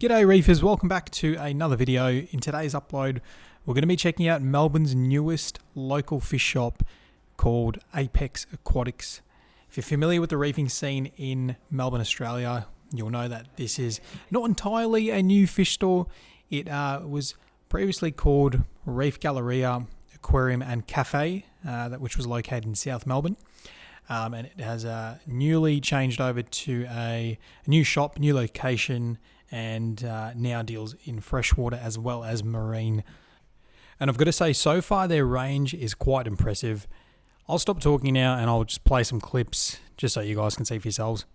G'day Reefers, welcome back to another video. In today's upload, we're going to be checking out Melbourne's newest local fish shop called Apex Aquatics. If you're familiar with the reefing scene in Melbourne, Australia, you'll know that this is not entirely a new fish store. It was previously called Reef Galleria, Aquarium and Cafe, which was located in South Melbourne. And it has newly changed over to a new shop, new location, and now deals in freshwater as well as marine. And I've got to say, so far their range is quite impressive. I'll stop talking now and I'll just play some clips just so you guys can see for yourselves.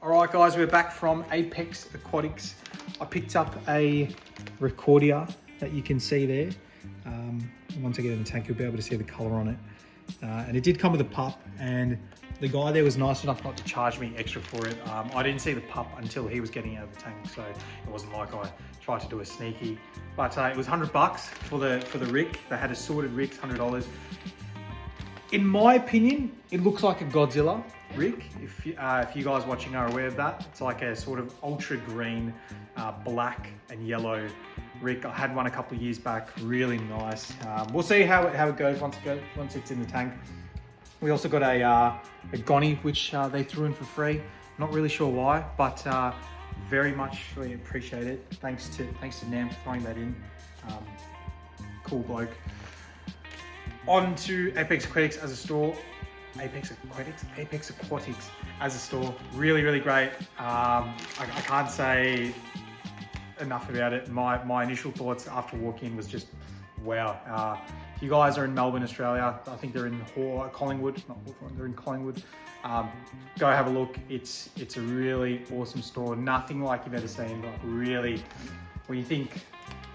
Alright guys, we're back from Apex Aquatics. I picked up a recordia that you can see there. Once I get in the tank, you'll be able to see the colour on it. And it did come with a pup, and the guy there was nice enough not to charge me extra for it. I didn't see the pup until he was getting out of the tank, so it wasn't like I tried to do a sneaky. But it was $100 for the rig. They had assorted rigs, $100. In my opinion, it looks like a Godzilla rig. If you guys watching are aware of that, it's like a sort of ultra green, black and yellow rig. I had one a couple of years back, really nice. We'll see how it goes once it's in the tank. We also got a gonny which they threw in for free. Not really sure why, but very much really appreciate it. Thanks to Nam for throwing that in. Cool bloke. On to Apex Aquatics as a store. Apex Aquatics as a store. Really, really great. I can't say enough about it. My initial thoughts after walking in was just, wow. If you guys are in Melbourne, Australia, I think they're in Collingwood, not Hawthorne, they're in Collingwood. Go have a look. It's a really awesome store. Nothing like you've ever seen, but really, when you think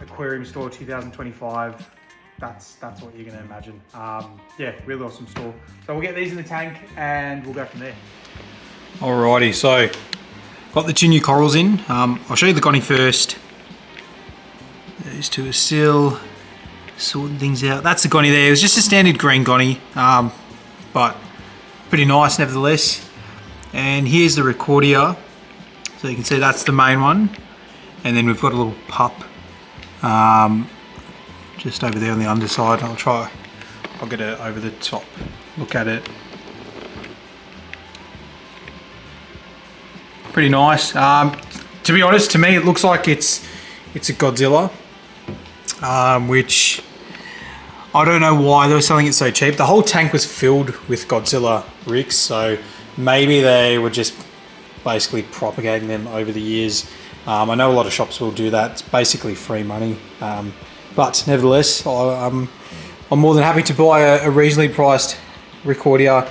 Aquarium store 2025, that's what you're going to imagine. Yeah, really awesome store. So we'll get these in the tank and we'll go from there. Alrighty, so got the two new corals in. I'll show you the gonny first. Those two are still sorting things out. That's the gonny there. It was just a standard green gonny, but pretty nice nevertheless. And here's the recordia. So you can see that's the main one. And then we've got a little pup. Just over there on the underside. I'll get it over the top, look at it. Pretty nice. To be honest, to me it looks like it's a Godzilla, which I don't know why they were selling it so cheap. The whole tank was filled with Godzilla rigs, so maybe they were just basically propagating them over the years. I know a lot of shops will do that. It's basically free money. But nevertheless, I'm more than happy to buy a reasonably priced recordia.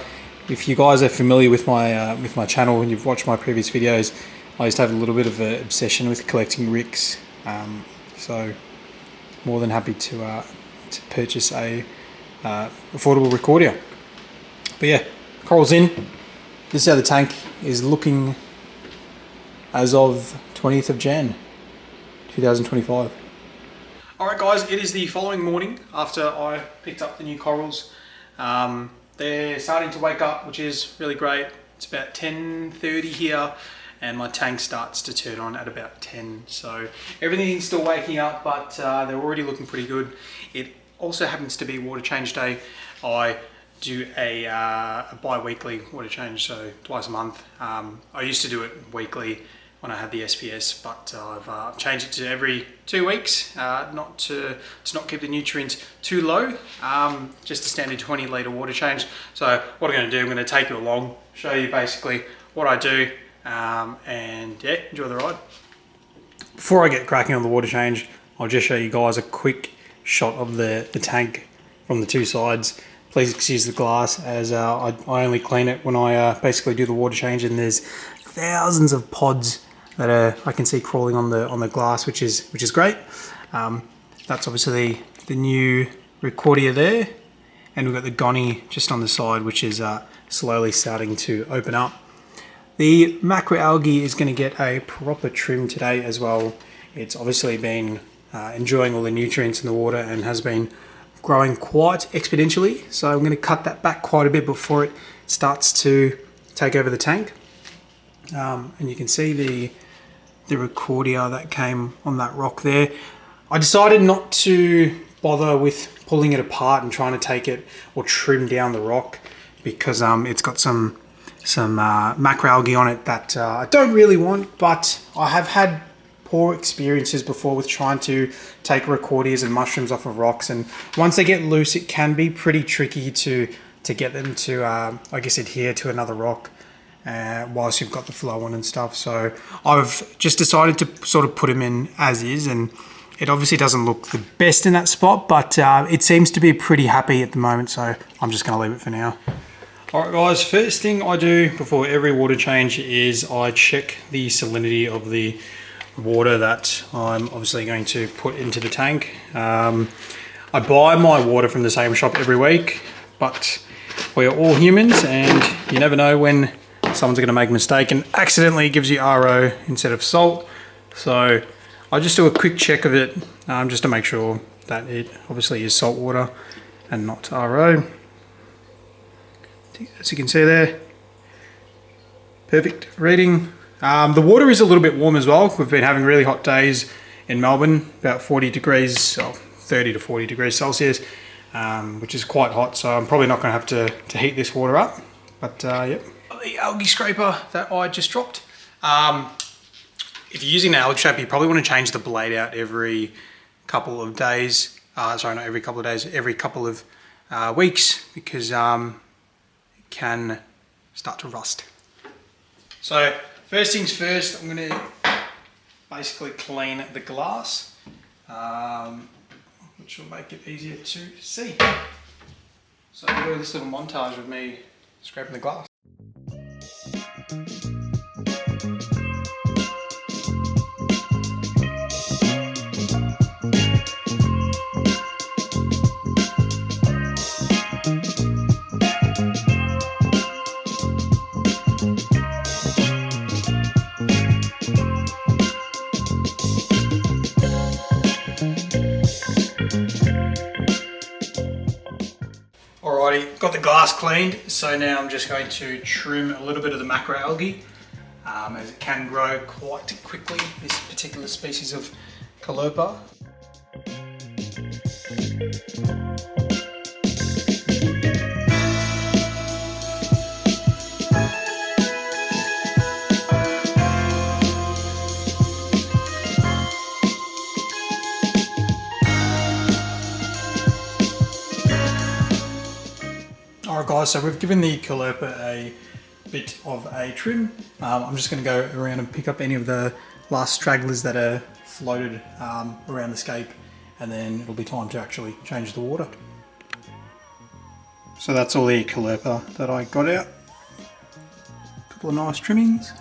If you guys are familiar with my channel and you've watched my previous videos, I used to have a little bit of an obsession with collecting rigs. So more than happy to purchase a affordable recordia. But yeah, coral's in. this is how the tank is looking as of 20th of Jan 2025. Alright guys, it is the following morning after I picked up the new corals. They're starting to wake up, which is really great. It's about 10:30 here and my tank starts to turn on at about 10. So everything's still waking up, but they're already looking pretty good. It also happens to be water change day. I do a bi-weekly water change, so twice a month. I used to do it weekly when I had the SPS, but I've changed it to every 2 weeks, to not keep the nutrients too low, just a standard 20 litre water change. So what I'm going to do, I'm going to take you along, show you basically what I do, and yeah, enjoy the ride. Before I get cracking on the water change, I'll just show you guys a quick shot of the tank from the two sides. Please excuse the glass, as I only clean it when I basically do the water change, and there's thousands of pods that I can see crawling on the glass, which is great. That's obviously the new Recordia there, and we've got the Goni just on the side, which is slowly starting to open up. The macroalgae is going to get a proper trim today as well. It's obviously been enjoying all the nutrients in the water and has been growing quite exponentially, so I'm going to cut that back quite a bit before it starts to take over the tank. And you can see the Recordia that came on that rock there. I decided not to bother with pulling it apart and trying to take it or trim down the rock, because it's got some macroalgae on it that I don't really want, but I have had poor experiences before with trying to take Recordias and mushrooms off of rocks, and once they get loose it can be pretty tricky to get them to I guess adhere to another rock whilst you've got the flow on and stuff. So I've just decided to sort of put them in as is, and it obviously doesn't look the best in that spot, but it seems to be pretty happy at the moment, so I'm just going to leave it for now. Alright guys, first thing I do before every water change is I check the salinity of the water that I'm obviously going to put into the tank. I buy my water from the same shop every week, but we're all humans and you never know when someone's going to make a mistake and accidentally gives you RO instead of salt. So I just do a quick check of it just to make sure that it obviously is salt water and not RO. As you can see there, perfect reading. The water is a little bit warm as well. We've been having really hot days in Melbourne, about 40 degrees, so 30 to 40 degrees Celsius, which is quite hot, so I'm probably not going to have to heat this water up. But yep. The algae scraper that I just dropped. If you're using an algae scraper, you probably want to change the blade out every couple of days. Sorry, not every couple of days, every couple of weeks, because it can start to rust. So first things first, I'm going to basically clean the glass, which will make it easier to see. So I'll do this little montage of me scraping the glass. Alrighty, got the glass cleaned, so now I'm just going to trim a little bit of the macroalgae, as it can grow quite quickly, this particular species of Calopa. Alright guys, so we've given the Calopa a bit of a trim. I'm just going to go around and pick up any of the last stragglers that are floated around the scape, and then it'll be time to actually change the water. So that's all the Calopa that I got out. A couple of nice trimmings.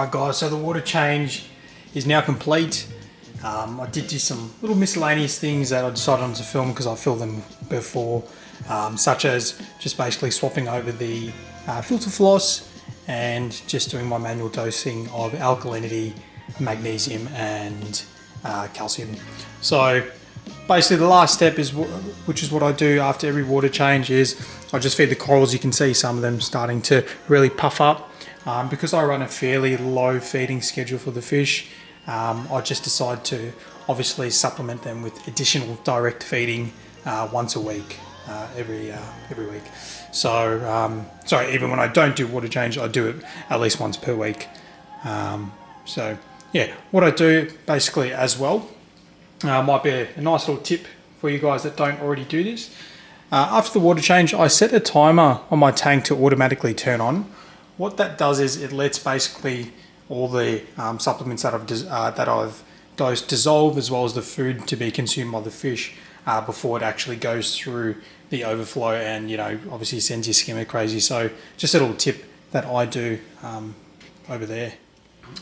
Alright guys, so the water change is now complete. I did do some little miscellaneous things that I decided not to film because I filmed them before, such as just basically swapping over the filter floss and just doing my manual dosing of alkalinity, magnesium and calcium. So basically the last step is, which is what I do after every water change, is I just feed the corals. You can see some of them starting to really puff up. Because I run a fairly low feeding schedule for the fish, I just decide to obviously supplement them with additional direct feeding once a week, every week. So, sorry, even when I don't do water change, I do it at least once per week. So yeah, what I do basically as well, might be a nice little tip for you guys that don't already do this. After the water change, I set a timer on my tank to automatically turn on. What that does is it lets basically all the supplements that I've dosed dissolve, as well as the food to be consumed by the fish before it actually goes through the overflow and, you know, obviously sends your skimmer crazy. So just a little tip that I do over there.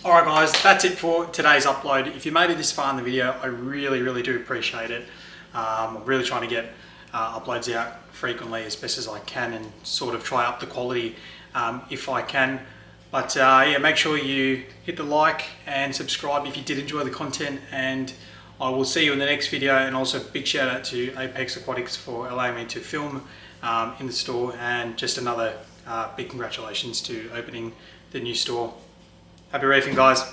Alright guys, that's it for today's upload. If you made it this far in the video, I really do appreciate it. I'm really trying to get uploads out frequently as best as I can and sort of try up the quality if I can. But yeah, make sure you hit the like and subscribe if you did enjoy the content, and I will see you in the next video. And also big shout out to Apex Aquatics for allowing me to film in the store, and just another big congratulations to opening the new store. Happy reefing guys.